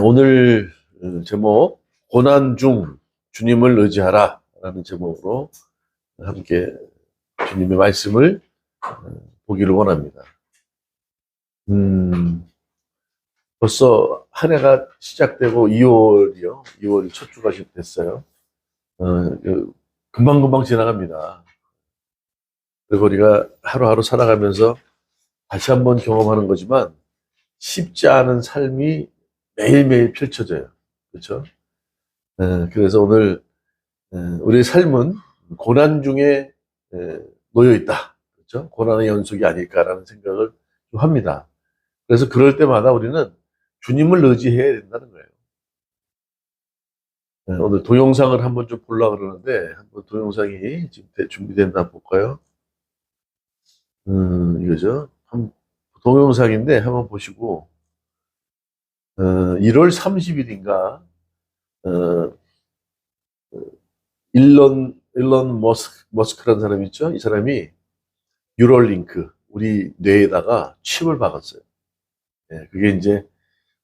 오늘 제목 고난 중 주님을 의지하라 라는 제목으로 함께 주님의 말씀을 보기를 원합니다. 벌써 한 해가 시작되고 2월이 첫 주가 됐어요. 금방금방 지나갑니다. 그리고 우리가 하루하루 살아가면서 다시 한번 경험하는 거지만 쉽지 않은 삶이 매일매일 펼쳐져요. 그렇죠? 그래서 오늘 우리의 삶은 고난 중에 놓여 있다. 그렇죠? 고난의 연속이 아닐까라는 생각을 좀 합니다. 그래서 그럴 때마다 우리는 주님을 의지해야 된다는 거예요. 오늘 동영상을 한번 좀 보려고 그러는데 한번 동영상이 지금 준비됐나 볼까요? 이거죠. 동영상인데 한번 보시고 1월 30일인가 일론 머스크라는 사람이 있죠. 이 사람이 뉴럴링크 우리 뇌에다가 칩을 박았어요. 그게 이제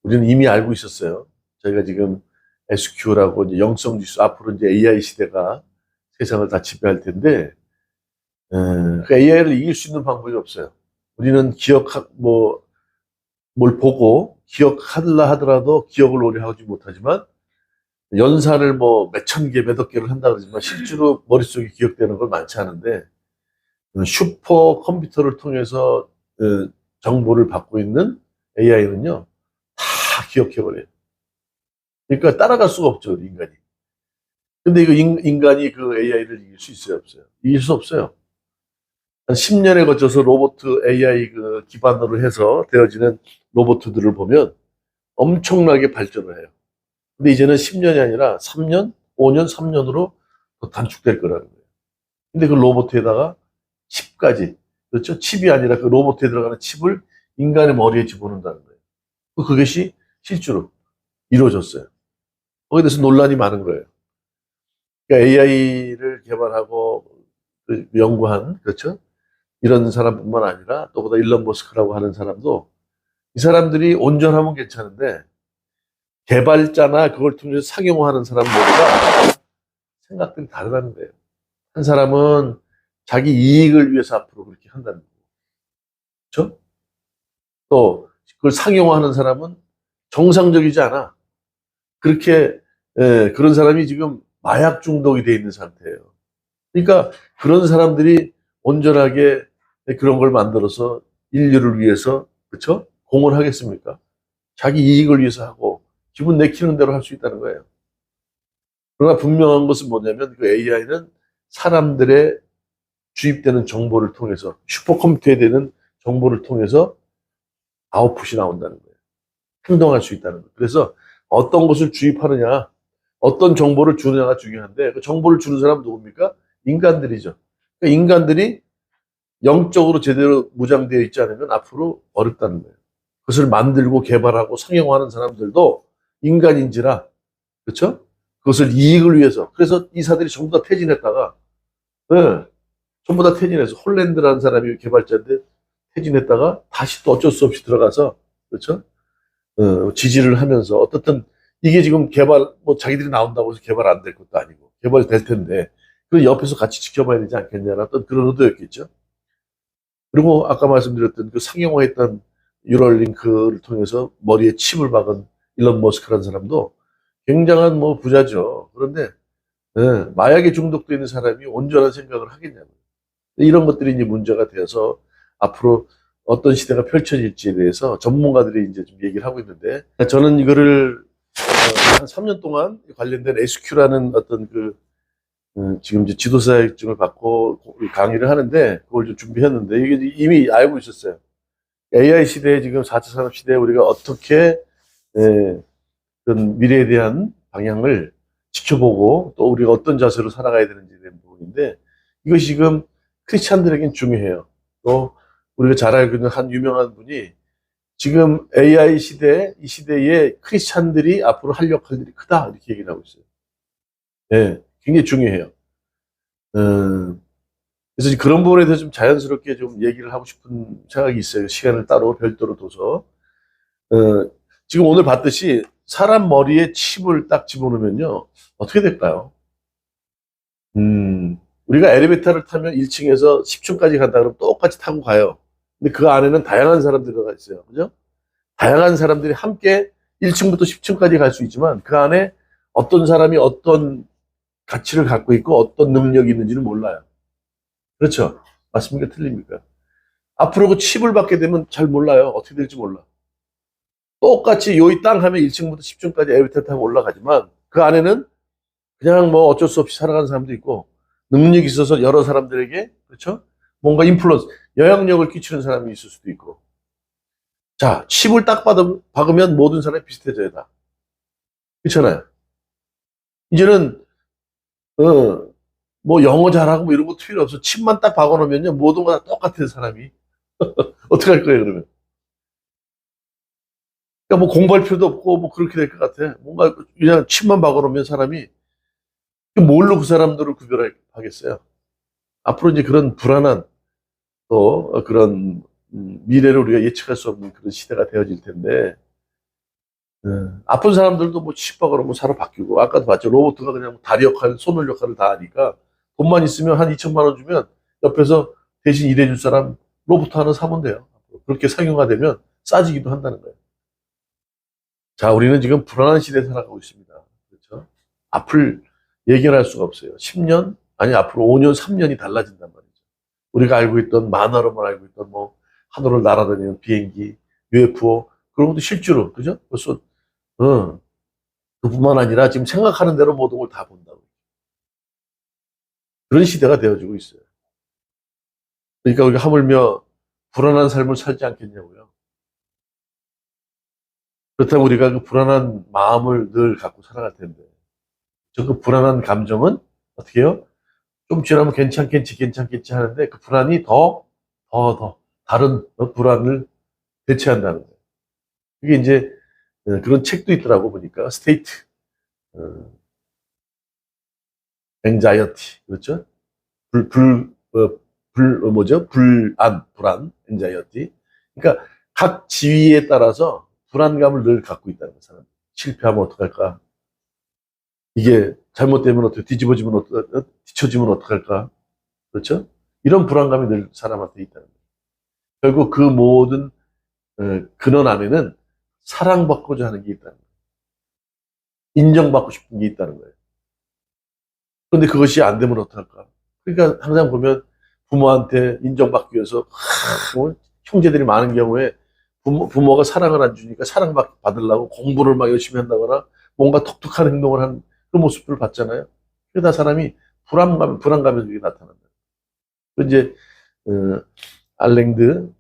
우리는 이미 알고 있었어요. 저희가 지금 SQ라고 이제 영성지수 앞으로 이제 AI 시대가 세상을 다 지배할 텐데 그 AI를 이길 수 있는 방법이 없어요. 우리는 뭘 보고 기억하려 하더라도 기억을 오래 하지 못하지만 연산을 몇천 개, 몇억 개를 한다 그러지만 실제로 머릿속에 기억되는 건 많지 않은데 슈퍼 컴퓨터를 통해서 정보를 받고 있는 AI는요 다 기억해버려요. 그러니까 따라갈 수가 없죠, 인간이. 근데 이거 인간이 그 AI를 이길 수 있어요, 없어요? 이길 수 없어요. 한 10년에 거쳐서 로봇 AI 그 기반으로 해서 되어지는 로봇들을 보면 엄청나게 발전을 해요. 근데 이제는 10년이 아니라 3년, 5년, 3년으로 더 단축될 거라는 거예요. 근데 그 로봇에다가 칩까지, 그렇죠? 칩이 아니라 그 로봇에 들어가는 칩을 인간의 머리에 집어넣는다는 거예요. 그것이 실제로 이루어졌어요. 거기에 대해서 논란이 많은 거예요. 그러니까 AI를 개발하고 연구한, 그렇죠? 이런 사람뿐만 아니라 또보다 일론 머스크라고 하는 사람도 이 사람들이 온전하면 괜찮은데 개발자나 그걸 통해서 상용화하는 사람 모두가 생각들이 다르다는 거예요. 한 사람은 자기 이익을 위해서 앞으로 그렇게 한다는 거고, 그렇죠? 또 그걸 상용화하는 사람은 정상적이지 않아. 그렇게 그런 사람이 지금 마약 중독이 돼 있는 상태예요. 그러니까 그런 사람들이 온전하게 그런 걸 만들어서 인류를 위해서, 그렇죠? 공을 하겠습니까? 자기 이익을 위해서 하고 기분 내키는 대로 할 수 있다는 거예요. 그러나 분명한 것은 뭐냐면 그 AI는 사람들의 주입되는 정보를 통해서 슈퍼컴퓨터에 되는 정보를 통해서 아웃풋이 나온다는 거예요. 행동할 수 있다는 거예요. 그래서 어떤 것을 주입하느냐, 어떤 정보를 주느냐가 중요한데 그 정보를 주는 사람은 누굽니까? 인간들이죠. 그러니까 인간들이 영적으로 제대로 무장되어 있지 않으면 앞으로 어렵다는 거예요. 그것을 만들고 개발하고 상용화하는 사람들도 인간인지라, 그렇죠? 그것을 이익을 위해서. 그래서 이사들이 전부 다 퇴진했다가, 네, 전부 다 퇴진해서 홀랜드라는 사람이 개발자인데 퇴진했다가 다시 또 어쩔 수 없이 들어가서, 그렇죠? 지지를 하면서 어떻든 이게 지금 자기들이 나온다고 해서 개발 안 될 것도 아니고 개발될 텐데 그 옆에서 같이 지켜봐야 되지 않겠냐는 어떤 그런 의도였겠죠. 그리고 아까 말씀드렸던 그 상용화했던 뉴럴링크를 통해서 머리에 칩을 박은 일론 머스크라는 사람도 굉장한 부자죠. 그런데 마약에 중독되어 있는 사람이 온전한 생각을 하겠냐고요. 이런 것들이 이제 문제가 되어서 앞으로 어떤 시대가 펼쳐질지에 대해서 전문가들이 이제 좀 얘기를 하고 있는데 저는 이거를 한 3년 동안 관련된 SQ라는 어떤 지금 이제 지도사 자격증을 받고 강의를 하는데 그걸 좀 준비했는데 이게 이미 알고 있었어요. AI 시대에 지금 4차 산업 시대에 우리가 어떻게 그런 미래에 대한 방향을 지켜보고 또 우리가 어떤 자세로 살아가야 되는지에 대한 부분인데 이것이 지금 크리스찬들에겐 중요해요. 또 우리가 잘 알고 있는 한 유명한 분이 지금 AI 시대, 이 시대에 크리스찬들이 앞으로 할 역할들이 크다 이렇게 얘기를 하고 있어요. 네, 굉장히 중요해요. 그래서 그런 부분에 대해서 좀 자연스럽게 좀 얘기를 하고 싶은 생각이 있어요. 시간을 따로 별도로 둬서. 지금 오늘 봤듯이 사람 머리에 칩을 딱 집어넣으면요, 어떻게 될까요? 우리가 엘리베이터를 타면 1층에서 10층까지 간다 그러면 똑같이 타고 가요. 근데 그 안에는 다양한 사람들이 들어가 있어요. 그죠? 다양한 사람들이 함께 1층부터 10층까지 갈 수 있지만 그 안에 어떤 사람이 어떤 가치를 갖고 있고 어떤 능력이 있는지는 몰라요. 그렇죠? 맞습니까? 틀립니까? 앞으로 그 칩을 받게 되면 잘 몰라요. 어떻게 될지 몰라. 똑같이 요이 땅 하면 1층부터 10층까지 엘리베이터 타고 올라가지만 그 안에는 그냥 뭐 어쩔 수 없이 살아가는 사람도 있고 능력이 있어서 여러 사람들에게 그렇죠? 뭔가 인플루언스, 영향력을 끼치는 사람이 있을 수도 있고. 자, 칩을 딱 박으면 모든 사람이 비슷해져야 다. 그렇잖아요. 이제는 뭐 영어 잘하고 뭐 이런 거 필요 없어. 칩만 딱 박아놓으면요 모든 거 다 똑같은 사람이. 어떻게 할 거예요 그러면? 그러니까 뭐 공부할 필요도 없고 뭐 그렇게 될 것 같아. 뭔가 그냥 칩만 박아놓으면 사람이 뭘로 그 사람들을 구별하겠어요? 앞으로 이제 그런 불안한 또 그런 미래를 우리가 예측할 수 없는 그런 시대가 되어질 텐데 아픈 사람들도 뭐 칩박으로 뭐 사로 바뀌고 아까도 봤죠. 로봇가 그냥 다리 역할, 손을 역할을 다 하니까 돈만 있으면 한 2천만 원 주면 옆에서 대신 일해줄 사람 로봇 하나 사면 돼요. 그렇게 상용화되면 싸지기도 한다는 거예요. 자, 우리는 지금 불안한 시대에 살아가고 있습니다. 그렇죠? 앞을 예견할 수가 없어요. 10년, 아니 앞으로 5년, 3년이 달라진단 말이죠. 우리가 알고 있던 만화로만 알고 있던 뭐 하늘을 날아다니는 비행기, UFO 그런 것도 실제로 그죠? 벌써 그뿐만 아니라 지금 생각하는 대로 모든 걸 다 본다고. 그런 시대가 되어지고 있어요. 그러니까 우리가 하물며 불안한 삶을 살지 않겠냐고요. 그렇다면 우리가 그 불안한 마음을 늘 갖고 살아갈 텐데. 저 그 불안한 감정은 어떻게 해요? 좀 지나면 괜찮겠지 하는데 그 불안이 더 다른 불안을 대체한다는 거예요. 그게 이제 그런 책도 있더라고 보니까 스테이트 앵자이어티 그렇죠? 불, 불, 어, 뭐죠? 불안, 앵자이어티. 그러니까 각 지위에 따라서 불안감을 늘 갖고 있다는 거예요. 사람. 실패하면 어떡할까? 이게 잘못되면 어떻게 뒤집어지면 뒤처지면 어떡할까? 그렇죠? 이런 불안감이 늘 사람한테 있다는 거예요. 결국 그 모든 근원 안에는 사랑받고자 하는 게 있다는 거예요. 인정받고 싶은 게 있다는 거예요. 그런데 그것이 안 되면 어떡할까? 그러니까 항상 보면 부모한테 인정받기 위해서 뭐 형제들이 많은 경우에 부모가 사랑을 안 주니까 사랑받으려고 공부를 막 열심히 한다거나 뭔가 독특한 행동을 하는 그런 모습들을 봤잖아요. 그러다 사람이 불안감이 그게 나타난다. 이제 어, 알랭드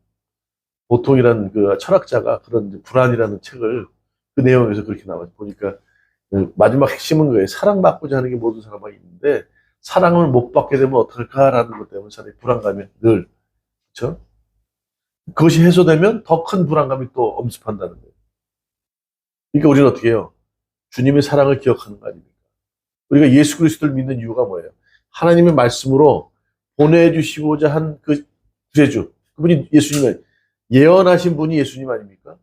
보통이라는 그 철학자가 그런 불안이라는 책을 그 내용에서 그렇게 나와 보니까 마지막 핵심은 거예요. 사랑받고자 하는 게 모든 사람에게 있는데 사랑을 못 받게 되면 어떡할까라는 것 때문에 사람이 불안감이 늘 그렇죠? 그것이 해소되면 더 큰 불안감이 또 엄습한다는 거예요. 그러니까 우리는 어떻게 해요? 주님의 사랑을 기억하는 거 아닙니까? 우리가 예수 그리스도를 믿는 이유가 뭐예요? 하나님의 말씀으로 보내주시고자 한 그 구세주 그분이 예수님을 예언하신 분이 예수님 아닙니까?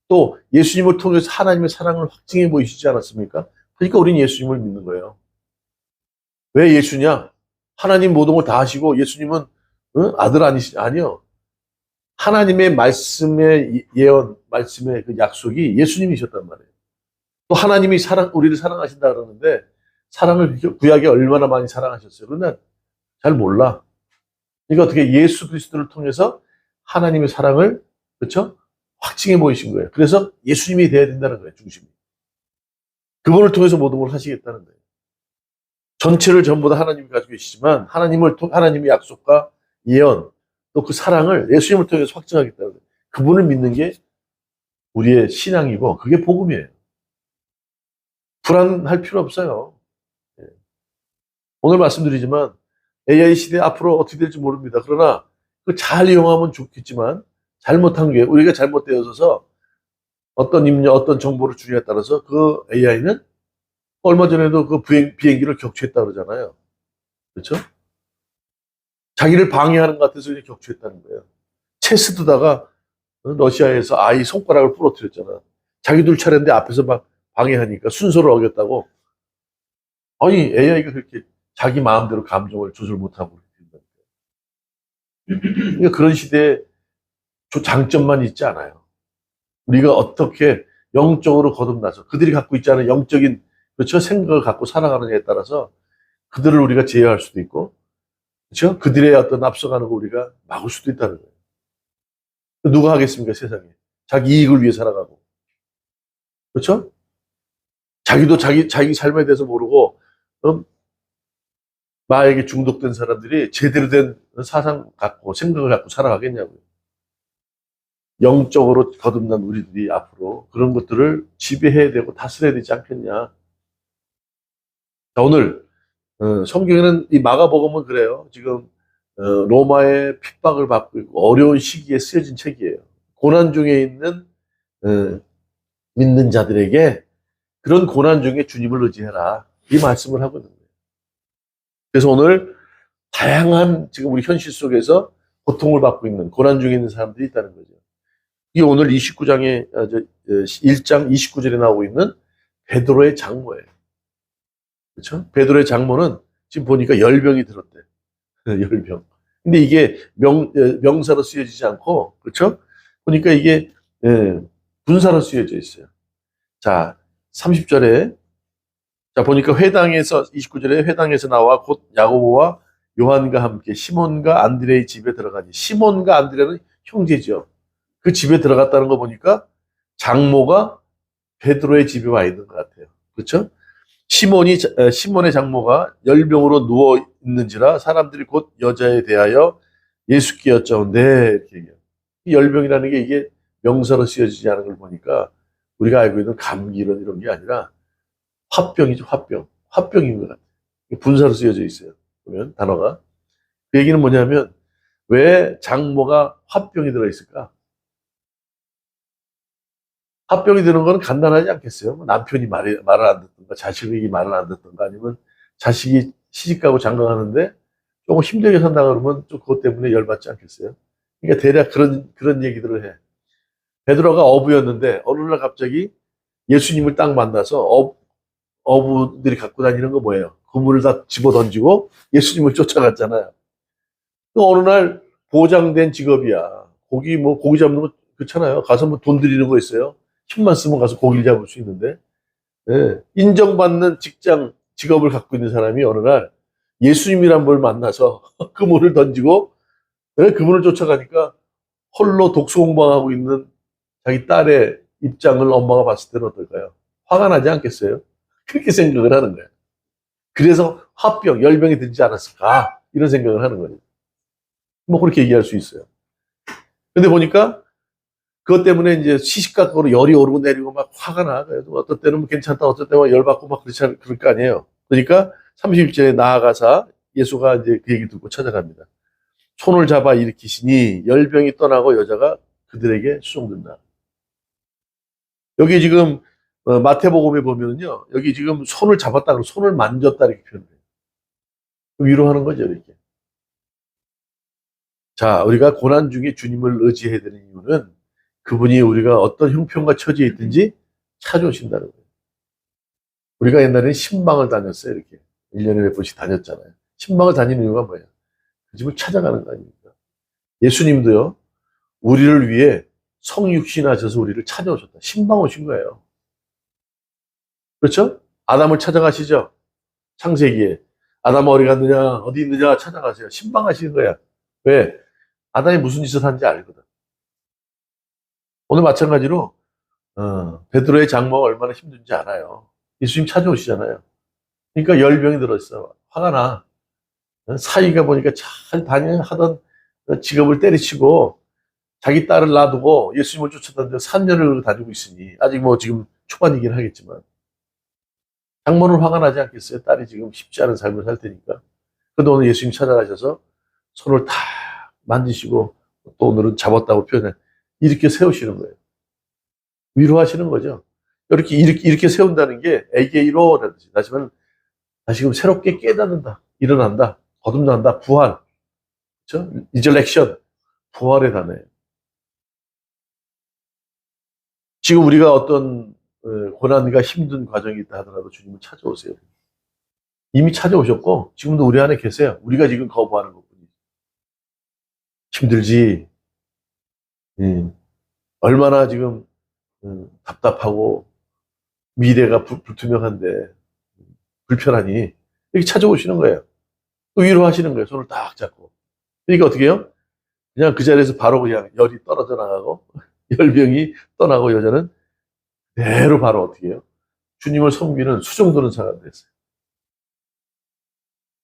또 예수님을 통해서 하나님의 사랑을 확증해 보이시지 않았습니까? 그러니까 우리는 예수님을 믿는 거예요. 왜 예수냐? 하나님 모든 걸 다 하시고 예수님은 아들 아니요. 하나님의 말씀의 예언, 말씀의 그 약속이 예수님이셨단 말이에요. 또 하나님이 우리를 사랑하신다 그러는데 사랑을 구약에 얼마나 많이 사랑하셨어요. 그러나 잘 몰라. 그러니까 어떻게 예수 그리스도를 통해서 하나님의 사랑을 그렇죠? 확증해 보이신 거예요. 그래서 예수님이 돼야 된다는 거예요, 중심이. 그분을 통해서 모든 걸 하시겠다는 거예요. 전체를 전부 다 하나님이 가지고 계시지만 하나님의 약속과 예언 또 그 사랑을 예수님을 통해서 확증하겠다는 거예요. 그분을 믿는 게 우리의 신앙이고 그게 복음이에요. 불안할 필요 없어요. 예. 오늘 말씀드리지만 AI 시대 앞으로 어떻게 될지 모릅니다. 그러나 잘 이용하면 좋겠지만 잘못한 게 우리가 잘못되어서 어떤 입력, 어떤 정보를 주냐에 따라서 그 AI는 얼마 전에도 그 비행기를 격추했다 그러잖아요. 그렇죠? 자기를 방해하는 것 같아서 이제 격추했다는 거예요. 체스 두다가 러시아에서 아이 손가락을 부러뜨렸잖아. 자기들 차례인데 앞에서 막 방해하니까 순서를 어겼다고. 아니, AI가 그렇게 자기 마음대로 감정을 조절 못하고 그렇게 된다니까요. 그러니까 그런 시대에 장점만 있지 않아요. 우리가 어떻게 영적으로 거듭나서 그들이 갖고 있지 않은 영적인 그렇죠? 생각을 갖고 살아가느냐에 따라서 그들을 우리가 제어할 수도 있고, 그렇죠? 그들의 어떤 앞서가는 거 우리가 막을 수도 있다는 거예요. 누가 하겠습니까, 세상에? 자기 이익을 위해 살아가고. 그렇죠? 자기도 자기 삶에 대해서 모르고, 마에게 중독된 사람들이 제대로 된 사상 갖고, 생각을 갖고 살아가겠냐고요. 영적으로 거듭난 우리들이 앞으로 그런 것들을 지배해야 되고 다스려야 되지 않겠냐. 자, 오늘, 성경에는 이 마가복음은 그래요. 지금, 로마의 핍박을 받고 있고 어려운 시기에 쓰여진 책이에요. 고난 중에 있는, 믿는 자들에게 그런 고난 중에 주님을 의지해라. 이 말씀을 하고 있는 거예요. 그래서 오늘 다양한 지금 우리 현실 속에서 고통을 받고 있는 고난 중에 있는 사람들이 있다는 거죠. 이게 오늘 29장에 1장 29절에 나오고 있는 베드로의 장모예요. 그렇죠? 베드로의 장모는 지금 보니까 열병이 들었대. 열병. 근데 이게 명사로 쓰여지지 않고 그렇죠? 보니까 이게 분사로 쓰여져 있어요. 자, 30절에 자, 보니까 회당에서 29절에 회당에서 나와 곧 야고보와 요한과 함께 시몬과 안드레의 집에 들어가니 시몬과 안드레는 형제죠. 그 집에 들어갔다는 거 보니까 장모가 베드로의 집에 와 있는 것 같아요. 그렇죠? 시몬의 장모가 열병으로 누워 있는지라 사람들이 곧 여자에 대하여 예수께 여짜온대 이렇게 얘기해요. 이 열병이라는 게 이게 명사로 쓰여지지 않은 걸 보니까 우리가 알고 있는 감기 이런 게 아니라 화병이죠, 화병. 화병인 것 같아요. 분사로 쓰여져 있어요. 보면 단어가. 그 얘기는 뭐냐면 왜 장모가 화병이 들어있을까? 화병이 드는 거는 간단하지 않겠어요? 남편이 말을 안 듣던가, 자식이 말을 안 듣던가, 아니면 자식이 시집가고 장가가는데 조금 힘들게 산다 그러면 좀 그것 때문에 열받지 않겠어요? 그러니까 대략 그런 얘기들을 해. 베드로가 어부였는데 어느 날 갑자기 예수님을 딱 만나서 어부들이 갖고 다니는 거 뭐예요? 그물을 다 집어 던지고 예수님을 쫓아갔잖아요. 어느 날 보장된 직업이야. 고기 잡는 거 그렇잖아요. 가서 뭐 돈 들이는 거 있어요. 힘만 쓰면 가서 고기를 잡을 수 있는데. 예. 인정받는 직업을 갖고 있는 사람이 어느 날 예수님이란 걸 만나서 그물을 던지고 그물을 쫓아가니까 홀로 독서 공부하고 있는 자기 딸의 입장을 엄마가 봤을 때는 어떨까요? 화가 나지 않겠어요? 그렇게 생각을 하는 거예요. 그래서 열병이 들지 않았을까? 이런 생각을 하는 거예요. 뭐 그렇게 얘기할 수 있어요. 근데 보니까 그것 때문에 이제 시시각각으로 열이 오르고 내리고 막 화가 나. 그래도 어떤 때는 뭐 괜찮다, 어떤 때는 열받고 막 그럴 거 아니에요. 그러니까 30절에 나아가사 예수가 이제 그 얘기 듣고 찾아갑니다. 손을 잡아 일으키시니 열병이 떠나고 여자가 그들에게 수종된다. 여기 지금 마태복음에 보면은요, 여기 지금 손을 잡았다 그러고 손을 만졌다 이렇게 표현해요. 위로하는 거죠, 이렇게. 자, 우리가 고난 중에 주님을 의지해야 되는 이유는 그분이 우리가 어떤 형편과 처지에 있든지 찾아오신다는 거예요. 우리가 옛날에 신방을 다녔어요, 이렇게. 1년에 몇 번씩 다녔잖아요. 신방을 다니는 이유가 뭐예요? 그 집을 찾아가는 거 아닙니까? 예수님도요, 우리를 위해 성육신하셔서 우리를 찾아오셨다. 신방 오신 거예요. 그렇죠? 아담을 찾아가시죠? 창세기에. 아담 어디 갔느냐, 어디 있느냐 찾아가세요. 신방하시는 거야. 왜? 아담이 무슨 짓을 하는지 알거든. 오늘 마찬가지로 베드로의 장모가 얼마나 힘든지 알아요. 예수님 찾아오시잖아요. 그러니까 열병이 들었어. 화가 나. 사위가 보니까 잘 하던 직업을 때려치고 자기 딸을 놔두고 예수님을 쫓아다니는데 3년을 다니고 있으니 아직 뭐 지금 초반이긴 하겠지만 장모는 화가 나지 않겠어요? 딸이 지금 쉽지 않은 삶을 살 테니까. 근데 오늘 예수님 찾아가셔서 손을 다 만지시고 또 오늘은 잡았다고 표현해. 이렇게 세우시는 거예요. 위로하시는 거죠. 이렇게 세운다는 게 에게이로라는 뜻이. 다시금 새롭게 깨닫는다. 일어난다. 거듭난다. 부활. 그렇죠? 리저렉션. 부활의 단어예요. 지금 우리가 어떤 고난과 힘든 과정이 있다 하더라도 주님은 찾아오세요. 이미 찾아오셨고 지금도 우리 안에 계세요. 우리가 지금 거부하는 것뿐이지. 힘들지. 얼마나 지금 답답하고 미래가 불투명한데 불편하니 이렇게 찾아오시는 거예요. 또 위로하시는 거예요. 손을 딱 잡고. 그러니까 어떻게 해요? 그냥 그 자리에서 바로 그냥 열이 떨어져 나가고 열병이 떠나고 여자는 그대로 바로 어떻게 해요? 주님을 섬기는 수종드는 사람이 됐어요.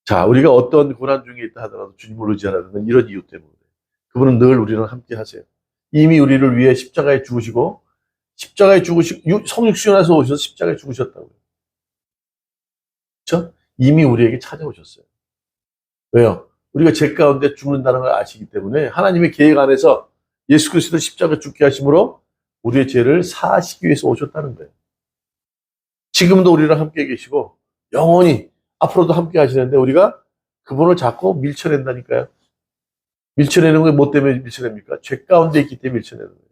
자, 우리가 어떤 고난 중에 있다 하더라도 주님을 의지하라는 건 이런 이유 때문에. 그분은 늘 우리랑 함께 하세요. 이미 우리를 위해 십자가에 죽으시고, 성육신에서 오셔서 십자가에 죽으셨다고요. 그렇죠? 이미 우리에게 찾아오셨어요. 왜요? 우리가 죄 가운데 죽는다는 걸 아시기 때문에 하나님의 계획 안에서 예수 그리스도를 십자가에 죽게 하심으로 우리의 죄를 사하시기 위해서 오셨다는 거예요. 지금도 우리랑 함께 계시고 영원히 앞으로도 함께 하시는데 우리가 그분을 자꾸 밀쳐낸다니까요. 밀쳐내는 게 뭐 때문에 밀쳐냅니까? 죄 가운데 있기 때문에 밀쳐내는 거예요.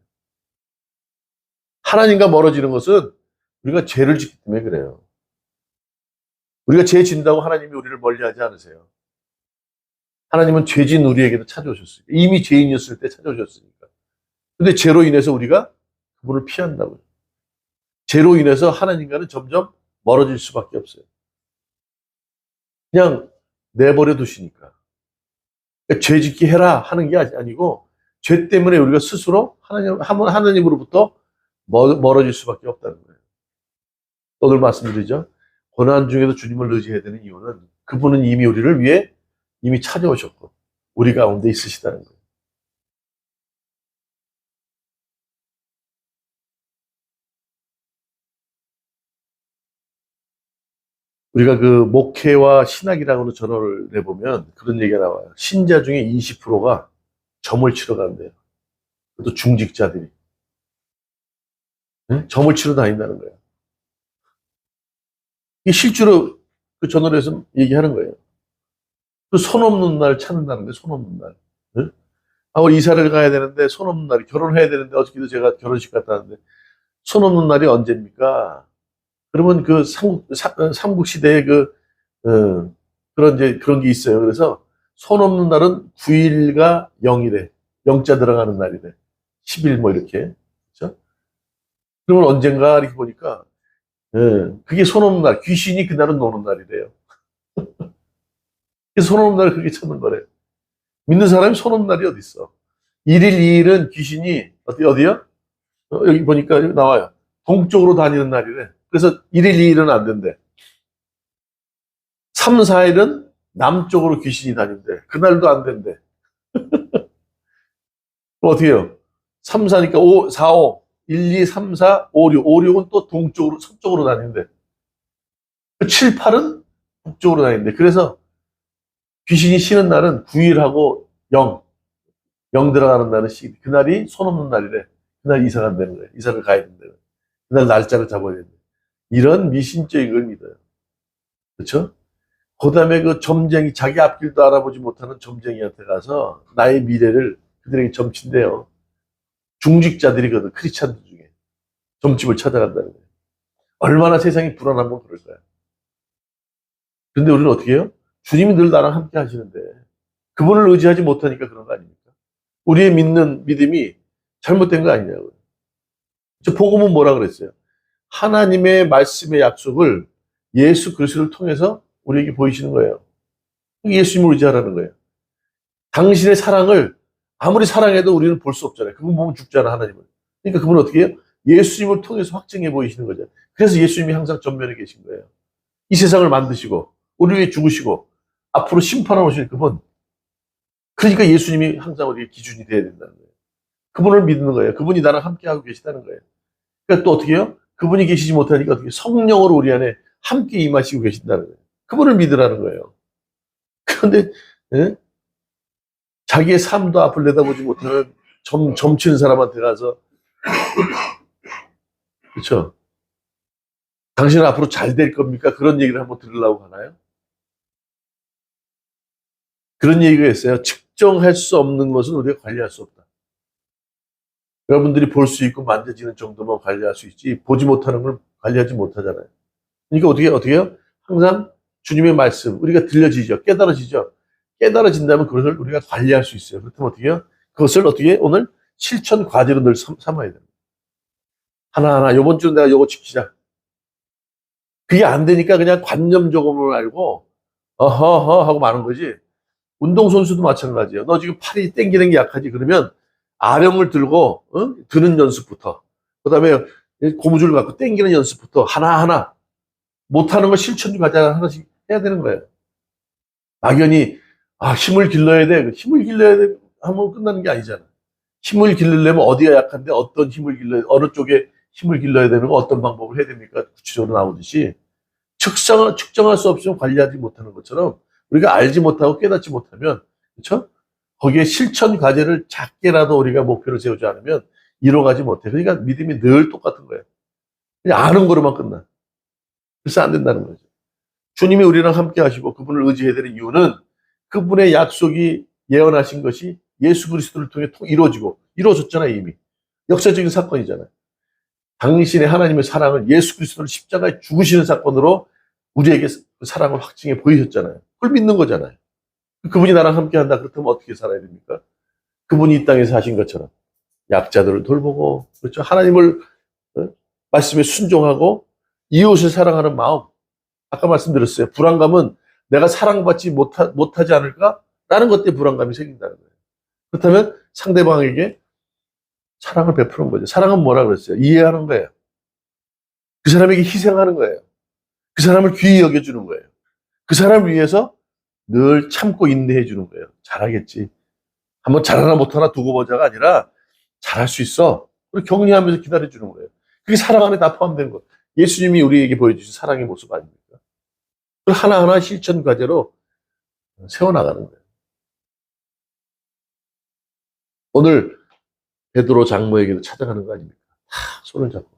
하나님과 멀어지는 것은 우리가 죄를 짓기 때문에 그래요. 우리가 죄 진다고 하나님이 우리를 멀리하지 않으세요. 하나님은 죄진 우리에게도 찾아오셨어요. 이미 죄인이었을 때 찾아오셨으니까. 근데 죄로 인해서 우리가 그분을 피한다고요. 죄로 인해서 하나님과는 점점 멀어질 수밖에 없어요. 그냥 내버려 두시니까. 그러니까 죄 짓게 해라 하는 게 아니고 죄 때문에 우리가 스스로 하나님으로부터 멀어질 수밖에 없다는 거예요. 오늘 말씀드리죠. 고난 중에도 주님을 의지해야 되는 이유는 그분은 이미 우리를 위해 이미 찾아오셨고 우리 가운데 있으시다는 거예요. 우리가 그 목회와 신학이라고는 전어를 내보면 그런 얘기가 나와요. 신자 중에 20%가 점을 치러 간대요. 그것도 중직자들이. 응? 점을 치러 다닌다는 거예요. 이게 실제로 그 전어에서 얘기하는 거예요. 그 손 없는 날 찾는다는 거예요. 손 없는 날. 응? 아, 우리 이사를 가야 되는데 손 없는 날이 결혼해야 되는데 어저께도 제가 결혼식 갔다 왔는데 손 없는 날이 언제입니까? 그러면 그 삼국 시대에 그런 이제 그런 게 있어요. 그래서 손 없는 날은 9일과 0일에 영자 들어가는 날이래. 10일 뭐 이렇게. 그렇죠? 그러면 언젠가 이렇게 보니까 그게 손 없는 날, 귀신이 그날은 노는 날이래요. 그래서 손 없는 날을 그렇게 찾는 거래. 믿는 사람이 손 없는 날이 어디 있어? 1일, 2일은 귀신이 어디요? 여기 보니까 여기 나와요. 동쪽으로 다니는 날이래. 그래서 1일, 2일은 안 된대. 3, 4일은 남쪽으로 귀신이 다닌대. 그날도 안 된대. 그럼 어떻게 해요? 3, 4니까 5, 4, 5. 1, 2, 3, 4, 5, 6. 5, 6은 또 동쪽으로, 서쪽으로 다닌대. 7, 8은 북쪽으로 다닌대. 그래서 귀신이 쉬는 날은 9일하고 0. 0 들어가는 날은 그날이 손 없는 날이래. 그날 이사 간다는 거예요. 이사를 가야 된다는 거예요. 그날 날짜를 잡아야 된다. 이런 미신적인 걸 믿어요. 그렇죠? 그 다음에 그 점쟁이, 자기 앞길도 알아보지 못하는 점쟁이한테 가서 나의 미래를 그들에게 점친대요. 중직자들이거든, 크리스찬들 중에. 점집을 찾아간다는 거예요. 얼마나 세상이 불안하면 그럴까요? 근데 우리는 어떻게 해요? 주님이 늘 나랑 함께 하시는데, 그분을 의지하지 못하니까 그런 거 아닙니까? 우리의 믿는 믿음이 잘못된 거 아니냐고요. 저 복음은 뭐라 그랬어요? 하나님의 말씀의 약속을 예수 그리스도를 통해서 우리에게 보이시는 거예요. 예수님을 의지하라는 거예요. 당신의 사랑을 아무리 사랑해도 우리는 볼 수 없잖아요. 그분 보면 죽잖아, 하나님은. 그러니까 그분은 어떻게 해요? 예수님을 통해서 확증해 보이시는 거죠. 그래서 예수님이 항상 전면에 계신 거예요. 이 세상을 만드시고 우리 위해 죽으시고 앞으로 심판하실 그분. 그러니까 예수님이 항상 우리의 기준이 돼야 된다는 거예요. 그분을 믿는 거예요. 그분이 나랑 함께하고 계시다는 거예요. 그러니까 또 어떻게 해요? 그분이 계시지 못하니까 어떻게 성령으로 우리 안에 함께 임하시고 계신다는 거예요. 그분을 믿으라는 거예요. 그런데 예? 자기의 삶도 앞을 내다보지 못하는 점치는 사람한테 가서 그렇죠? 당신은 앞으로 잘 될 겁니까? 그런 얘기를 한번 들으려고 하나요? 그런 얘기가 있어요. 측정할 수 없는 것은 우리가 관리할 수 없다. 여러분들이 볼 수 있고 만져지는 정도만 관리할 수 있지 보지 못하는 걸 관리하지 못하잖아요. 그러니까 어떻게 해요? 항상 주님의 말씀 우리가 들려지죠. 깨달아지죠. 깨달아진다면 그것을 우리가 관리할 수 있어요. 그렇다면 어떻게 해요? 그것을 어떻게 오늘 실천 과제로 늘 삼아야 됩니다. 하나하나 이번 주 내가 요거 지키자. 그게 안 되니까 그냥 관념적으로 알고 어허허 하고 마는 거지. 운동선수도 마찬가지예요. 너 지금 팔이 땡기는 게 약하지. 그러면 아령을 들고 드는 연습부터 그다음에 고무줄 갖고 땡기는 연습부터 하나하나 못하는 거 실천 과자 하나씩 해야 되는 거예요. 막연히 힘을 길러야 돼. 힘을 길러야 돼 하면 끝나는 게 아니잖아. 힘을 기르려면 어디가 약한데 어떤 힘을 길러야 어느 쪽에 힘을 길러야 되는 거 어떤 방법을 해야 됩니까? 구체적으로 나오듯이 측정할 수 없으면 관리하지 못하는 것처럼 우리가 알지 못하고 깨닫지 못하면 그렇죠? 거기에 실천 과제를 작게라도 우리가 목표를 세우지 않으면 이뤄가지 못해. 그러니까 믿음이 늘 똑같은 거예요. 그냥 아는 거로만 끝나. 그래서 안 된다는 거죠. 주님이 우리랑 함께 하시고 그분을 의지해야 되는 이유는 그분의 약속이 예언하신 것이 예수 그리스도를 통해 이루어졌잖아요, 이미. 역사적인 사건이잖아요. 당신의 하나님의 사랑을 예수 그리스도를 십자가에 죽으시는 사건으로 우리에게 그 사랑을 확증해 보이셨잖아요. 그걸 믿는 거잖아요. 그분이 나랑 함께 한다. 그렇다면 어떻게 살아야 됩니까? 그분이 이 땅에서 하신 것처럼 약자들을 돌보고, 그렇죠? 하나님을 말씀에 순종하고 이웃을 사랑하는 마음. 아까 말씀드렸어요. 불안감은 내가 사랑받지 못하지 않을까? 라는 것 때문에 불안감이 생긴다는 거예요. 그렇다면 상대방에게 사랑을 베푸는 거죠. 사랑은 뭐라 그랬어요? 이해하는 거예요. 그 사람에게 희생하는 거예요. 그 사람을 귀히 여겨주는 거예요. 그 사람을 위해서 늘 참고 인내해 주는 거예요. 잘하겠지. 한번 잘하나 못하나 두고 보자가 아니라 잘할 수 있어. 그리고 격려하면서 기다려 주는 거예요. 그게 사랑 안에 다 포함된 거. 예수님이 우리에게 보여주신 사랑의 모습 아닙니까? 그걸 하나하나 실천 과제로 세워나가는 거예요. 오늘 베드로 장모에게도 찾아가는 거 아닙니까? 다 손을 잡고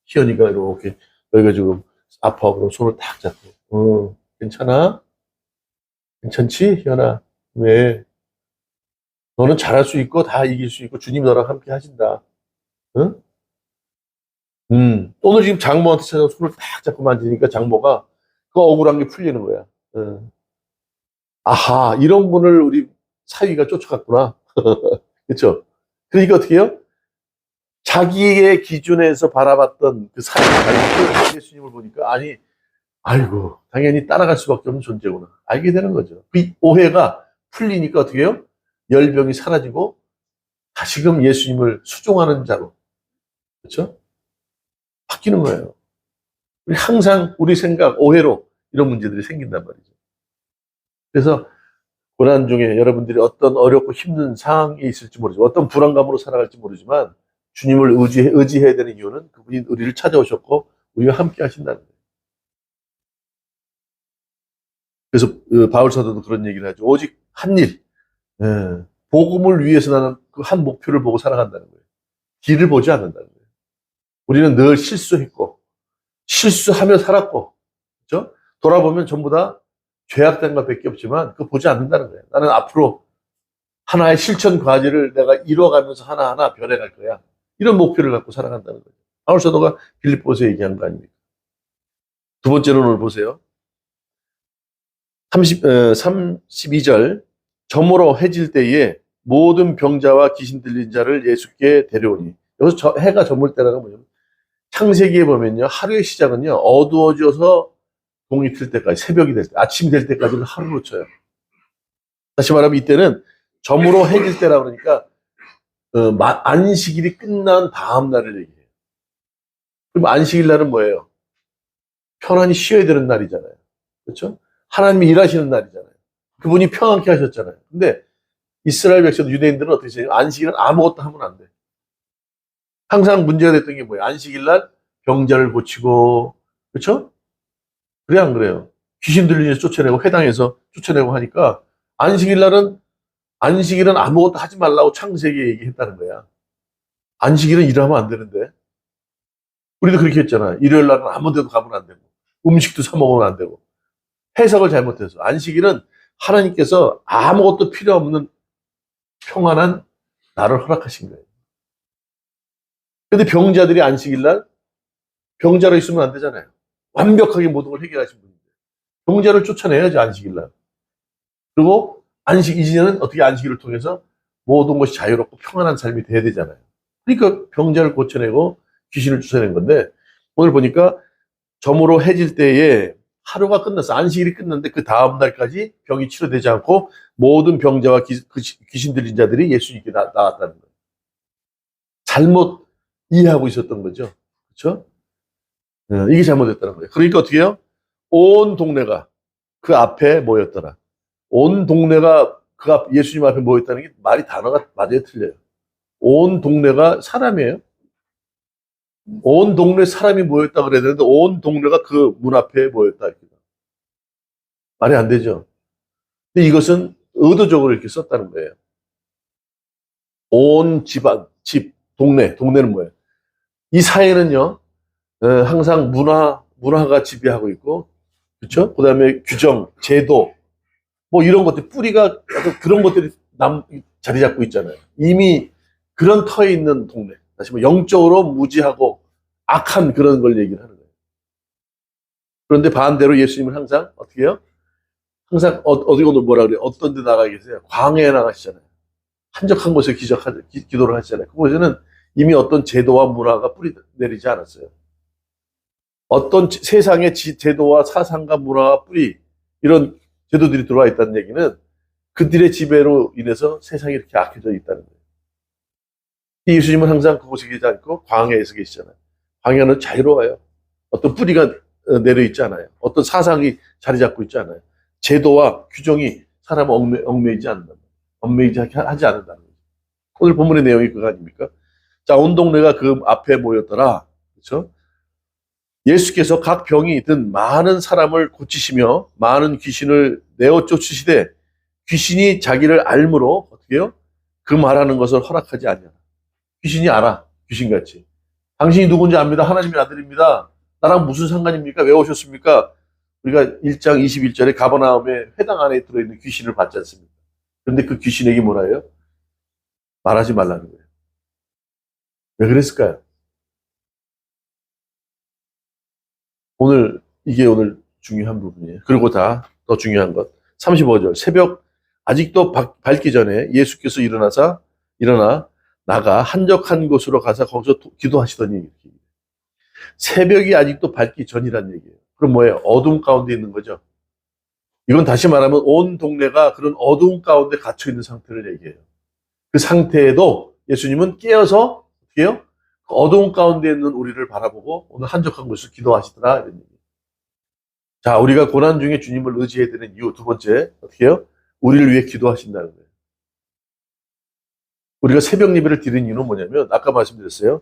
희연이가 이렇게 여기가 지금 아파하고 손을 딱 잡고 괜찮아? 괜찮지? 희연아. 왜? 너는 잘할 수 있고 다 이길 수 있고 주님 너랑 함께 하신다. 응? 오늘 지금 장모한테 찾아서 손을 딱 잡고 만지니까 장모가 그 억울한 게 풀리는 거야. 응. 아하, 이런 분을 우리 사위가 쫓아갔구나. 그렇죠? 그러니까 어떻게 해요? 자기의 기준에서 바라봤던 그 사위가 예수님을 보니까 아이고, 당연히 따라갈 수밖에 없는 존재구나. 알게 되는 거죠. 그 오해가 풀리니까 어떻게 해요? 열병이 사라지고 다시금 예수님을 수종하는 자로. 그렇죠? 바뀌는 거예요. 항상 우리 생각, 오해로 이런 문제들이 생긴단 말이죠. 그래서 고난 중에 여러분들이 어떤 어렵고 힘든 상황이 있을지 모르지만 어떤 불안감으로 살아갈지 모르지만 주님을 의지해야 되는 이유는 그분이 우리를 찾아오셨고 우리와 함께 하신다는 거예요. 그래서 바울 사도도 그런 얘기를 하죠. 오직 한 일, 복음을 위해서 나는 그 한 목표를 보고 살아간다는 거예요. 뒤를 보지 않는다는 거예요. 우리는 늘 실수했고 실수하며 살았고 그렇죠? 돌아보면 전부 다 죄악된 것밖에 없지만 그거 보지 않는다는 거예요. 나는 앞으로 하나의 실천 과제를 내가 이뤄가면서 하나하나 변해갈 거야. 이런 목표를 갖고 살아간다는 거예요. 바울 사도가 빌립보서에 얘기한 거 아닙니까? 두 번째로 오늘 보세요. 32절 저물어 해질 때에 모든 병자와 귀신 들린 자를 예수께 데려오니 여기서 해가 저물 때라는 건 뭐냐면 창세기에 보면요 하루의 시작은요 어두워져서 동이 틀 때까지 새벽이 될 때 아침이 될 때까지는 하루로 쳐요. 다시 말하면 이때는 저물어 해질 때라 그러니까 안식일이 끝난 다음 날을 얘기해요. 그럼 안식일 날은 뭐예요? 편안히 쉬어야 되는 날이잖아요. 그렇죠? 하나님이 일하시는 날이잖아요. 그분이 평안케 하셨잖아요. 근데 이스라엘 백성 유대인들은 어떻게 해요? 안식일은 아무것도 하면 안 돼. 항상 문제가 됐던 게 뭐예요? 안식일 날 병자를 고치고 그렇죠? 그래 안 그래요? 귀신 들리면서 쫓아내고 회당에서 쫓아내고 하니까 안식일은 아무것도 하지 말라고 창세기에 얘기했다는 거야. 안식일은 일하면 안 되는데 우리도 그렇게 했잖아. 일요일 날은 아무 데도 가면 안 되고 음식도 사 먹으면 안 되고 해석을 잘못해서 안식일은 하나님께서 아무것도 필요 없는 평안한 날을 허락하신 거예요. 근데 병자들이 안식일 날 병자로 있으면 안 되잖아요. 완벽하게 모든 걸 해결하신 분인데. 병자를 쫓아내야지, 안식일 날. 그리고 안식 이전에는 어떻게 안식일을 통해서 모든 것이 자유롭고 평안한 삶이 돼야 되잖아요. 그러니까 병자를 고쳐내고 귀신을 쫓아낸 건데, 오늘 보니까 저물어 해질 때에 하루가 끝났어. 안식일이 끝났는데 그 다음 날까지 병이 치료되지 않고 모든 병자와 귀신 들린 자들이 예수님께 나왔다는 거예요. 잘못 이해하고 있었던 거죠. 그렇죠? 이게 잘못됐다는 거예요. 그러니까 어떻게 해요? 온 동네가 그 앞에 모였더라. 온 동네가 그 예수님 앞에 모였다는 게 단어가 맞아요, 틀려요? 온 동네가 사람이에요. 온 동네 사람이 모였다 그래야 되는데 온 동네가 그 문 앞에 모였다. 말이 안 되죠. 근데 이것은 의도적으로 이렇게 썼다는 거예요. 온 집안, 동네는 뭐예요? 이 사회는요, 항상 문화가 지배하고 있고, 그렇죠? 그다음에 규정, 제도, 뭐 이런 것들, 뿌리가 그런 것들이 자리 잡고 있잖아요. 이미 그런 터에 있는 동네. 다시 뭐 영적으로 무지하고 악한 그런 걸 얘기를 하는 거예요. 그런데 반대로 예수님은 항상 어떻게 해요? 항상 어디 오늘 뭐라 그래요? 어떤 데 나가 계세요? 광야에 나가시잖아요. 한적한 곳에 기도를 하시잖아요. 그곳에는 이미 어떤 제도와 문화가 뿌리 내리지 않았어요. 어떤 세상의 제도와 사상과 문화와 뿌리, 이런 제도들이 들어와 있다는 얘기는 그들의 지배로 인해서 세상이 이렇게 악해져 있다는 거예요. 예수님은 항상 그곳에 계시지 않고 광야에서 계시잖아요. 광야는 자유로워요. 어떤 뿌리가 내려있지 않아요. 어떤 사상이 자리 잡고 있지 않아요. 제도와 규정이 사람을 얽매이지 않는다. 얽매이지 하지 않는다는 거죠. 오늘 본문의 내용이 그거 아닙니까? 자, 온 동네가 그 앞에 모였더라. 그렇죠? 예수께서 각 병이 든 많은 사람을 고치시며 많은 귀신을 내어 쫓으시되 귀신이 자기를 알므로 어떻게 해요? 그 말하는 것을 허락하지 않냐. 귀신이 알아. 귀신같이. 당신이 누군지 압니다. 하나님의 아들입니다. 나랑 무슨 상관입니까? 왜 오셨습니까? 우리가 1장 21절에 가버나움의 회당 안에 들어있는 귀신을 봤지 않습니까? 그런데 그 귀신에게 뭐라 해요? 말하지 말라는 거예요. 왜 그랬을까요? 이게 오늘 중요한 부분이에요. 그리고 더 중요한 것. 35절. 새벽 아직도 밝기 전에 예수께서 일어나 나가 한적한 곳으로 가서 거기서 기도하시더니, 새벽이 아직도 밝기 전이란 얘기예요. 그럼 뭐예요? 어둠 가운데 있는 거죠. 이건 다시 말하면 온 동네가 그런 어둠 가운데 갇혀 있는 상태를 얘기해요. 그 상태에도 예수님은 깨어서 어떻게 해요? 그 어두운 가운데 있는 우리를 바라보고 오늘 한적한 곳에서 기도하시더라, 이런 얘기. 자, 우리가 고난 중에 주님을 의지해야 되는 이유, 두 번째, 어떻게 해요? 우리를 위해 기도하신다는 거예요. 우리가 새벽 예배를 드리는 이유는 뭐냐면, 아까 말씀드렸어요.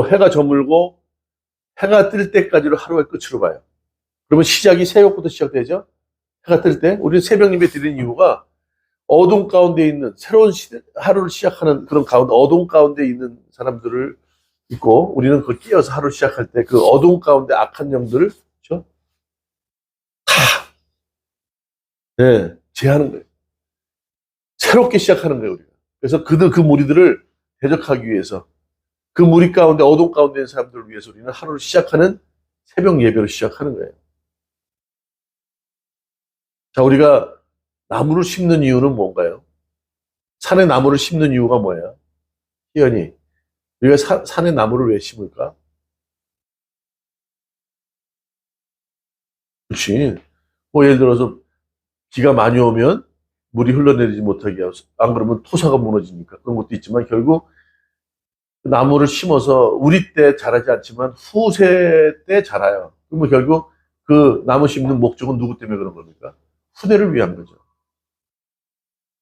해가 저물고 해가 뜰 때까지를 하루의 끝으로 봐요. 그러면 시작이 새벽부터 시작되죠? 해가 뜰 때. 우리는 새벽 예배 드리는 이유가 어둠 가운데 있는 새로운 하루를 시작하는 그런 가운데, 어둠 가운데 있는 사람들을 있고, 우리는 그걸 끼어서 하루 시작할 때 그 어둠 가운데 악한 영들을, 그렇죠? 네, 제하는 거예요. 새롭게 시작하는 거예요, 우리가. 그래서 그 무리들을 대적하기 위해서, 그 무리 가운데, 어둠 가운데 있는 사람들을 위해서 우리는 하루를 시작하는 새벽 예배로 시작하는 거예요. 자, 우리가 나무를 심는 이유는 뭔가요? 산에 나무를 심는 이유가 뭐예요? 희연이, 우리가 산에 나무를 왜 심을까? 그렇지. 뭐 예를 들어서 비가 많이 오면 물이 흘러내리지 못하게 하고, 안 그러면 토사가 무너지니까 그런 것도 있지만, 결국 나무를 심어서 우리 때 자라지 않지만 후세 때 자라요. 그러면 결국 그 나무 심는 목적은 누구 때문에 그런 겁니까? 후대를 위한 거죠.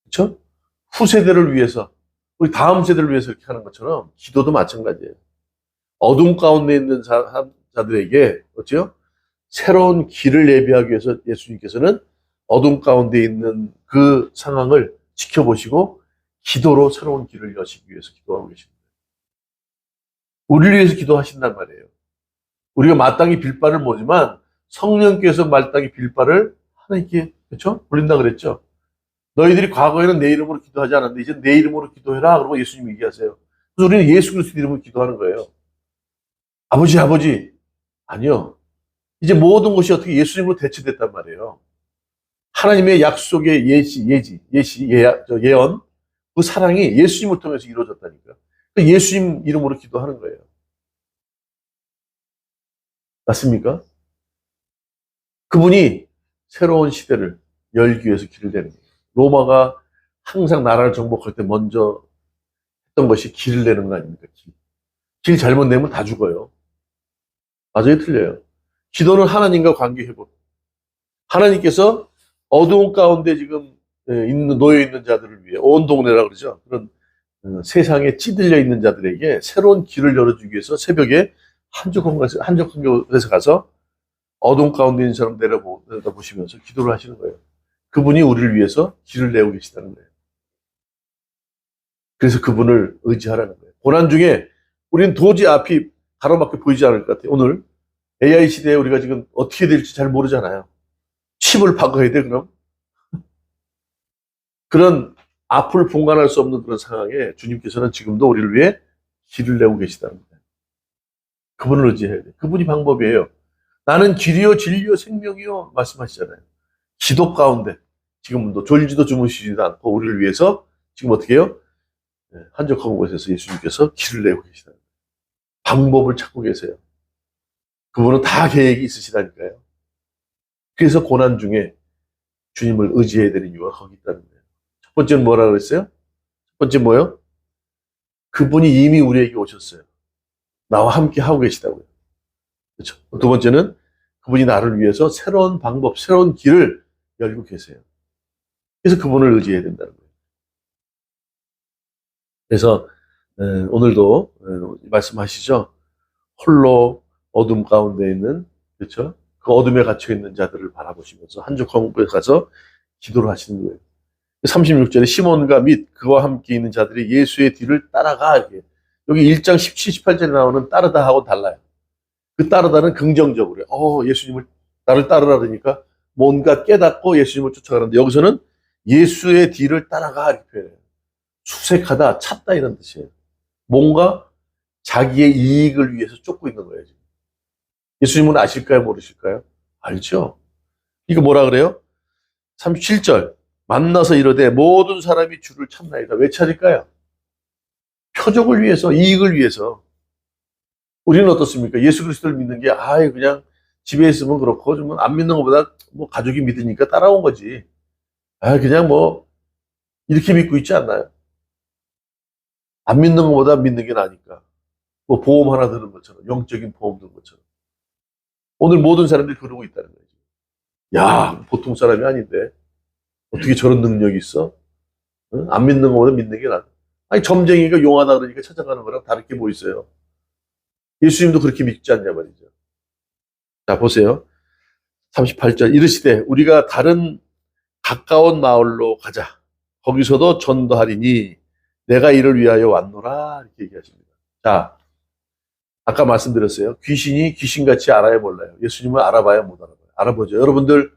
그렇죠? 후세대를 위해서, 우리 다음 세대를 위해서 이렇게 하는 것처럼 기도도 마찬가지예요. 어둠 가운데 있는 자들에게 어찌요? 새로운 길을 예비하기 위해서 예수님께서는 어둠 가운데 있는 그 상황을 지켜보시고 기도로 새로운 길을 여시기 위해서 기도하고 계십니다. 우리를 위해서 기도하신단 말이에요. 우리가 마땅히 빌 바를 모르지만 성령께서 마땅히 빌 바를 하나님께, 그렇죠? 올린다 그랬죠. 너희들이 과거에는 내 이름으로 기도하지 않았는데 이제 내 이름으로 기도해라. 그러고 예수님이 얘기하세요. 그래서 우리는 예수 그리스도 이름으로 기도하는 거예요. 아버지, 아버지. 아니요. 이제 모든 것이 어떻게 예수님으로 대체됐단 말이에요. 하나님의 약속의 예언, 그 사랑이 예수님을 통해서 이루어졌다니까요. 예수님 이름으로 기도하는 거예요. 맞습니까? 그분이 새로운 시대를 열기 위해서 길을 내는 거예요. 로마가 항상 나라를 정복할 때 먼저 했던 것이 길을 내는 거 아닙니까? 길 잘못 내면 다 죽어요. 맞아요, 틀려요. 기도는 하나님과 관계 회복. 하나님께서 어두운 가운데 지금 놓여 있는 자들을 위해 온 동네라 그러죠. 그런 세상에 찌들려 있는 자들에게 새로운 길을 열어주기 위해서 새벽에 한적한 곳에서 가서 어두운 가운데 있는 사람 내려다보시면서 기도를 하시는 거예요. 그분이 우리를 위해서 길을 내고 계시다는 거예요. 그래서 그분을 의지하라는 거예요. 고난 중에 우리는 도저히 앞이 가로막혀 보이지 않을 것 같아요. 오늘 AI 시대에 우리가 지금 어떻게 될지 잘 모르잖아요. 칩을 바꿔야 돼, 그럼? 그런 앞을 분간할 수 없는 그런 상황에 주님께서는 지금도 우리를 위해 길을 내고 계시다는 거예요. 그분을 의지해야 돼요. 그분이 방법이에요. 나는 길이요, 진리요, 생명이요 말씀하시잖아요. 기도 가운데 지금도 졸지도 주무시지도 않고 우리를 위해서 지금 어떻게 해요? 한적한 곳에서 예수님께서 길을 내고 계시다. 방법을 찾고 계세요. 그분은 다 계획이 있으시다니까요. 그래서 고난 중에 주님을 의지해야 되는 이유가 거기 있다는 거예요. 첫 번째는 뭐라 그랬어요? 첫 번째 뭐예요? 그분이 이미 우리에게 오셨어요. 나와 함께 하고 계시다고요. 그렇죠? 두 번째는 그분이 나를 위해서 새로운 방법, 새로운 길을 열고 계세요. 그래서 그분을 의지해야 된다는 거예요. 그래서 오늘도 말씀하시죠. 홀로 어둠 가운데 있는, 그렇죠? 그 어둠에 갇혀 있는 자들을 바라보시면서 한적한 곳에 가서 기도를 하시는 거예요. 36절에 시몬과 및 그와 함께 있는 자들이 예수의 뒤를 따라가. 이렇게. 여기 1장 17, 18절에 나오는 따르다 하고 달라요. 그 따르다는 긍정적으로. 예수님을 나를 따르라 그러니까 뭔가 깨닫고 예수님을 쫓아가는데 여기서는 예수의 뒤를 따라가 이렇게 표현해요. 수색하다, 찾다 이런 뜻이에요. 뭔가 자기의 이익을 위해서 쫓고 있는 거예요. 지금. 예수님은 아실까요? 모르실까요? 알죠. 이거 뭐라 그래요? 37절. 만나서 이르되 모든 사람이 주를 찾나이다. 왜 찾을까요? 표적을 위해서, 이익을 위해서. 우리는 어떻습니까? 예수 그리스도를 믿는 게 그냥 집에 있으면 그렇고 좀 안 믿는 것보다 뭐 가족이 믿으니까 따라온 거지. 그냥 뭐 이렇게 믿고 있지 않나요? 안 믿는 것보다 믿는 게 나니까. 뭐 보험 하나 드는 것처럼, 영적인 보험 드는 것처럼. 오늘 모든 사람들이 그러고 있다는 거예요. 야, 보통 사람이 아닌데 어떻게 저런 능력이 있어? 응? 안 믿는 것보다 믿는 게 낫다. 점쟁이가 용하다 그러니까 찾아가는 거랑 다를 게 뭐 있어요? 예수님도 그렇게 믿지 않냐 말이죠. 자, 보세요. 38절 이르시되 우리가 다른 가까운 마을로 가자. 거기서도 전도하리니 내가 이를 위하여 왔노라 이렇게 얘기하십니다. 자, 아까 말씀드렸어요. 귀신이 귀신같이 알아야 몰라요. 예수님을 알아봐야 못 알아봐요. 알아보죠. 여러분들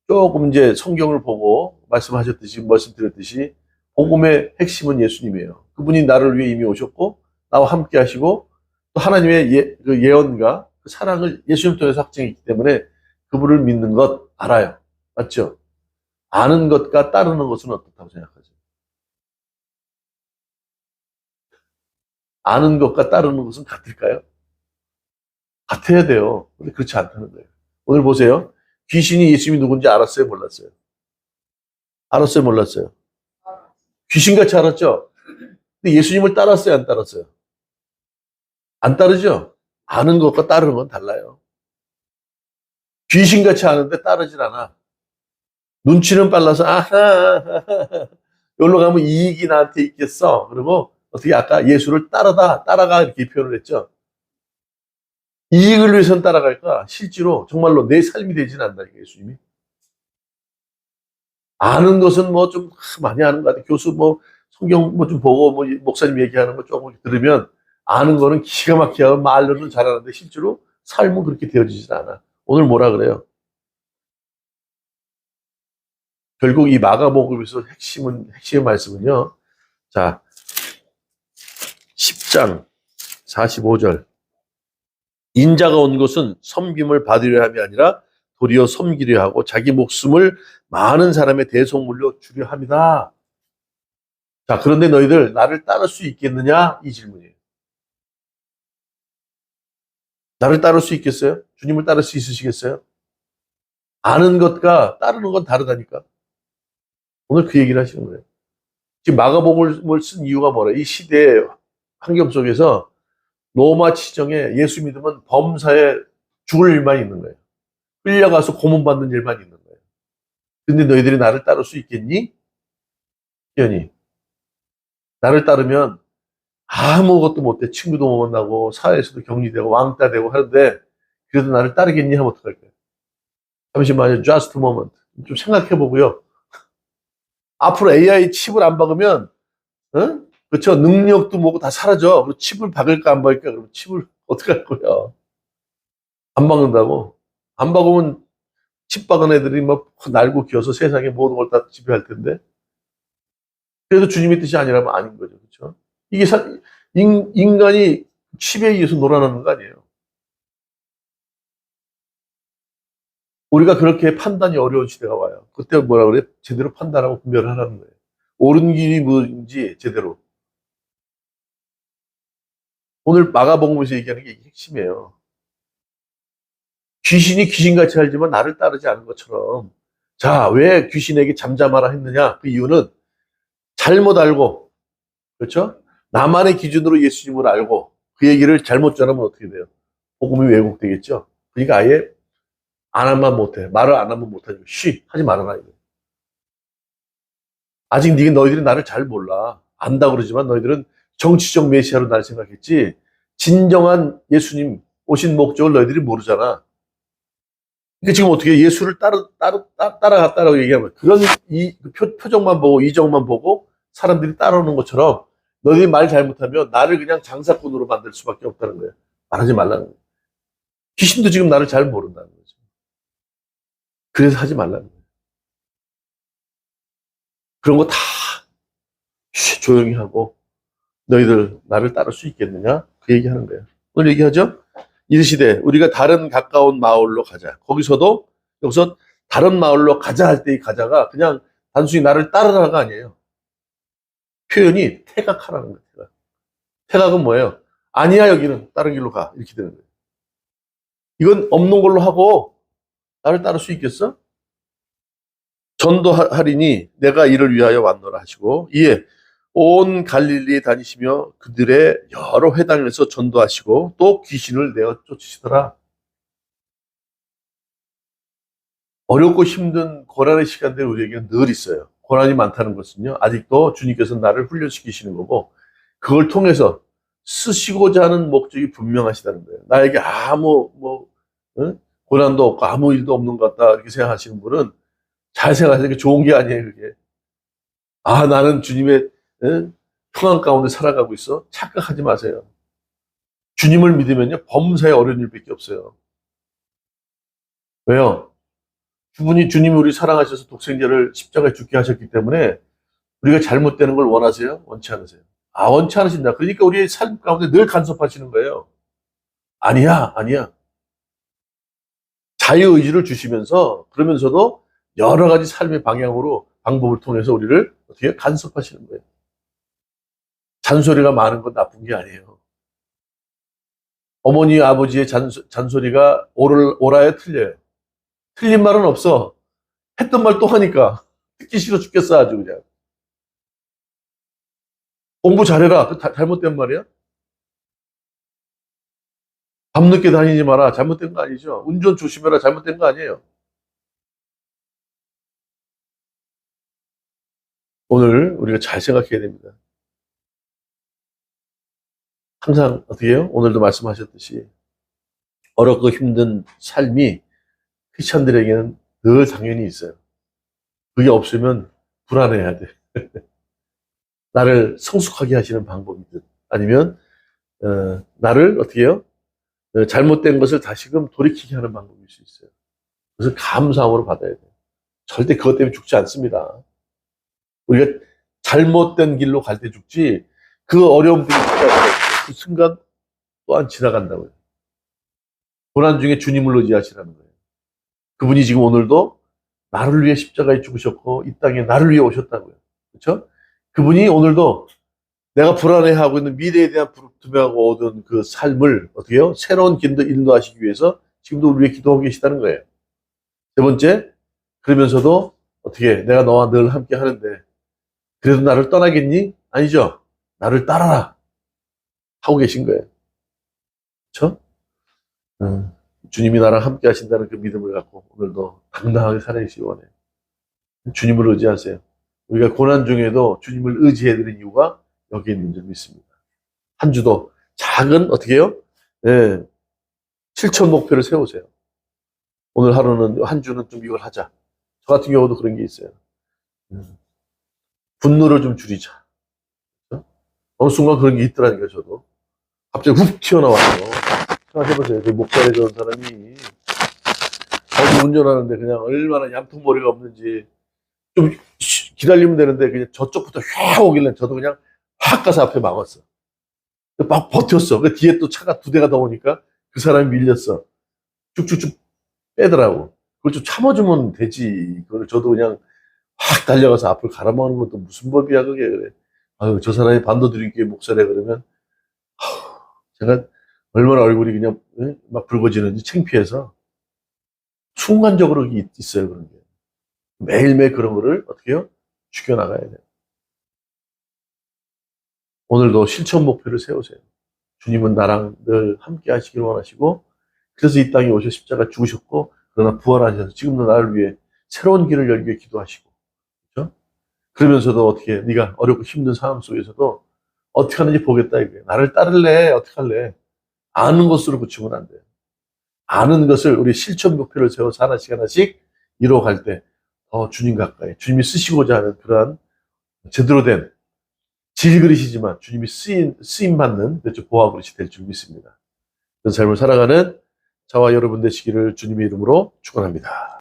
조금 이제 성경을 보고 말씀드렸듯이 복음의 핵심은 예수님이에요. 그분이 나를 위해 이미 오셨고 나와 함께 하시고 또 하나님의 그 예언과 그 사랑을 예수님 통해서 확증했기 때문에 그분을 믿는 것 알아요. 맞죠? 아는 것과 따르는 것은 어떻다고 생각하세요? 아는 것과 따르는 것은 같을까요? 같아야 돼요. 근데 그렇지 않다는 거예요. 오늘 보세요. 귀신이 예수님이 누군지 알았어요? 몰랐어요? 알았어요? 몰랐어요? 귀신같이 알았죠? 근데 예수님을 따랐어요? 안 따랐어요? 안 따르죠? 아는 것과 따르는 건 달라요. 귀신같이 아는데 따르질 않아. 눈치는 빨라서 여기로 가면 이익이 나한테 있겠어. 그리고 어떻게 아까 예수를 따라가 이렇게 표현을 했죠. 이익을 위해서는 따라갈까? 실제로 정말로 내 삶이 되지는 않다니까 예수님이. 아는 것은 뭐 좀 많이 아는 것 같아. 교수 뭐 성경 뭐 좀 보고 뭐 목사님 얘기하는 거 조금 들으면 아는 거는 기가 막히게 하고 말로는 잘하는데 실제로 삶은 그렇게 되어지진 않아. 오늘 뭐라 그래요? 결국 이 마가복음에서 핵심의 말씀은요. 자, 10장 45절. 인자가 온 것은 섬김을 받으려 함이 아니라 도리어 섬기려 하고 자기 목숨을 많은 사람의 대속물로 주려 함이다. 자, 그런데 너희들 나를 따를 수 있겠느냐? 이 질문이에요. 나를 따를 수 있겠어요? 주님을 따를 수 있으시겠어요? 아는 것과 따르는 건 다르다니까. 오늘 그 얘기를 하시는 거예요. 지금 마가복음을 쓴 이유가 뭐래? 이 시대의 환경 속에서 로마 치정에 예수 믿으면 범사에 죽을 일만 있는 거예요. 끌려가서 고문받는 일만 있는 거예요. 근데 너희들이 나를 따를 수 있겠니? 희연이. 나를 따르면 아무것도 못해. 친구도 못 만나고 사회에서도 격리되고 왕따 되고 하는데 그래도 나를 따르겠니? 하면 어떡할 거예요? 잠시만요. just a moment. 좀 생각해 보고요. 앞으로 AI 칩을 안 박으면 그렇죠. 능력도 뭐고 다 사라져. 그리고 칩을 박을까 안 박을까? 그러면 칩을 어떻게 할 거야? 안 박는다고? 안 박으면 칩 박은 애들이 막 날고 기어서 세상의 모든 걸 다 지배할 텐데. 그래도 주님의 뜻이 아니라면 아닌 거죠. 그렇죠? 이게 인간이 칩에 의해서 놀아나는 거 아니에요. 우리가 그렇게 판단이 어려운 시대가 와요. 그때 뭐라 그래? 제대로 판단하고 분별을 하라는 거예요. 옳은 길이 뭔지 제대로. 오늘 마가복음에서 얘기하는 게 핵심이에요. 귀신이 귀신같이 살지만 나를 따르지 않은 것처럼. 자, 왜 귀신에게 잠잠하라 했느냐? 그 이유는 잘못 알고, 그렇죠? 나만의 기준으로 예수님을 알고 그 얘기를 잘못 전하면 어떻게 돼요? 복음이 왜곡되겠죠? 그러니까 아예 안 하면 못해. 말을 안 하면 못하니까 하지 말아라. 이거. 아직 너희들이 나를 잘 몰라. 안다 그러지만 너희들은 정치적 메시아로 날 생각했지 진정한 예수님 오신 목적을 너희들이 모르잖아. 그러니까 지금 어떻게 예수를 따라갔다라고 얘기하면 그런 표정만 보고 이정만 보고 사람들이 따라오는 것처럼 너희들이 말 잘못하면 나를 그냥 장사꾼으로 만들 수밖에 없다는 거예요. 말하지 말라는 거예요. 귀신도 지금 나를 잘 모른다는 거죠. 그래서 하지 말라는 거예요. 그런 거 다 조용히 하고 너희들 나를 따를 수 있겠느냐? 그 얘기하는 거예요. 오늘 얘기하죠? 이르시되 우리가 다른 가까운 마을로 가자. 여기서 다른 마을로 가자 할 때 이 가자가 그냥 단순히 나를 따르라가 아니에요. 표현이 태각하라는 거예요. 태각. 태각은 뭐예요? 아니야 여기는 다른 길로 가. 이렇게 되는 거예요. 이건 없는 걸로 하고 나를 따를 수 있겠어? 전도하리니 내가 이를 위하여 왔노라 하시고 이에 온 갈릴리에 다니시며 그들의 여러 회당에서 전도하시고 또 귀신을 내어 쫓으시더라. 어렵고 힘든 고난의 시간들이 우리에게 늘 있어요. 고난이 많다는 것은요. 아직도 주님께서 나를 훈련시키시는 거고 그걸 통해서 쓰시고자 하는 목적이 분명하시다는 거예요. 나에게 아무 고난도 없고 아무 일도 없는 것 같다 이렇게 생각하시는 분은 잘 생각하시는 게 좋은 게 아니에요. 그게. 아 나는 주님의 평안 가운데 살아가고 있어. 착각하지 마세요. 주님을 믿으면요. 범사에 어려운 일밖에 없어요. 왜요? 주님이 우리 사랑하셔서 독생자를 십자가에 죽게 하셨기 때문에 우리가 잘못되는 걸 원하세요? 원치 않으세요? 아 원치 않으신다. 그러니까 우리의 삶 가운데 늘 간섭하시는 거예요. 아니야. 자유의지를 주시면서 그러면서도 여러 가지 삶의 방법을 통해서 우리를 어떻게 간섭하시는 거예요. 잔소리가 많은 건 나쁜 게 아니에요. 어머니, 아버지의 잔소리가 옳아요, 틀려요? 틀린 말은 없어. 했던 말 또 하니까. 듣기 싫어 죽겠어, 아주 그냥. 공부 잘해라. 그 잘못된 말이야? 밤늦게 다니지 마라. 잘못된 거 아니죠? 운전 조심해라. 잘못된 거 아니에요. 오늘 우리가 잘 생각해야 됩니다. 항상 어떻게 해요? 오늘도 말씀하셨듯이 어렵고 힘든 삶이 크리스찬들에게는 늘 당연히 있어요. 그게 없으면 불안해야 돼. 나를 성숙하게 하시는 방법이든 아니면 나를 어떻게 해요? 잘못된 것을 다시금 돌이키게 하는 방법일 수 있어요. 그래서 감사함으로 받아야 돼요. 절대 그것 때문에 죽지 않습니다. 우리가 잘못된 길로 갈 때 죽지 그 어려움 때문에 죽지 않아요. 그 순간 또한 지나간다고요. 고난 중에 주님을 의지하시라는 거예요. 그분이 지금 오늘도 나를 위해 십자가에 죽으셨고 이 땅에 나를 위해 오셨다고요. 그렇죠? 그분이 오늘도 내가 불안해하고 있는 미래에 대한 불투명하고 얻은 그 삶을 어떻게 해요? 새로운 길로 인도하시기 위해서 지금도 우리 위해 기도하고 계시다는 거예요. 세 번째, 그러면서도 어떻게 내가 너와 늘 함께 하는데 그래도 나를 떠나겠니? 아니죠. 나를 따라라 하고 계신 거예요. 그렇죠? 주님이 나랑 함께 하신다는 그 믿음을 갖고 오늘도 당당하게 살아계시기 원해요. 주님을 의지하세요. 우리가 고난 중에도 주님을 의지해야 되는 이유가 여기에 있는 줄 믿습니다. 한 주도 작은 어떻게 해요? 예, 실천 목표를 세우세요. 오늘 하루는 한 주는 좀 이걸 하자. 저 같은 경우도 그런 게 있어요. 분노를 좀 줄이자. 그렇죠? 어느 순간 그런 게 있더라니까요. 저도 갑자기 훅 튀어나와서 생각해보세요. 그 목살에 저은 사람이 거기 운전하는데 그냥 얼마나 얌통머리가 없는지 좀 기다리면 되는데 그냥 저쪽부터 휙 오길래 저도 그냥 확 가서 앞에 막았어. 막 버텼어. 그 뒤에 또 차가 두 대가 더 오니까 그 사람이 밀렸어. 쭉쭉쭉 빼더라고. 그걸 좀 참아주면 되지. 그걸 저도 그냥 확 달려가서 앞을 가라막는 것도 무슨 법이야, 그게. 그래. 아유, 저 사람이 반도드림께 목살에 그러면, 제가 얼마나 얼굴이 그냥, 막 붉어지는지 창피해서, 순간적으로 있어요, 그런 게. 매일매일 그런 거를 어떻게 해요? 죽여나가야 돼요. 오늘도 실천 목표를 세우세요. 주님은 나랑 늘 함께 하시길 원하시고, 그래서 이 땅에 오셔 십자가 죽으셨고, 그러나 부활하셔서 지금도 나를 위해 새로운 길을 열기 위해 기도하시고, 그렇죠? 그러면서도 어떻게 네가 어렵고 힘든 상황 속에서도 어떻게 하는지 보겠다 이거예요. 나를 따를래? 어떻게 할래? 아는 것으로 그치면 안 돼요. 아는 것을 우리 실천 목표를 세워서 하나씩 하나씩 이뤄갈 때 더 주님 가까이, 주님이 쓰시고자 하는 그러한 제대로 된 질그릇이지만 주님이 쓰임받는 보화 그릇이 될 줄 믿습니다. 그런 삶을 살아가는 저와 여러분 되시기를 주님의 이름으로 축원합니다.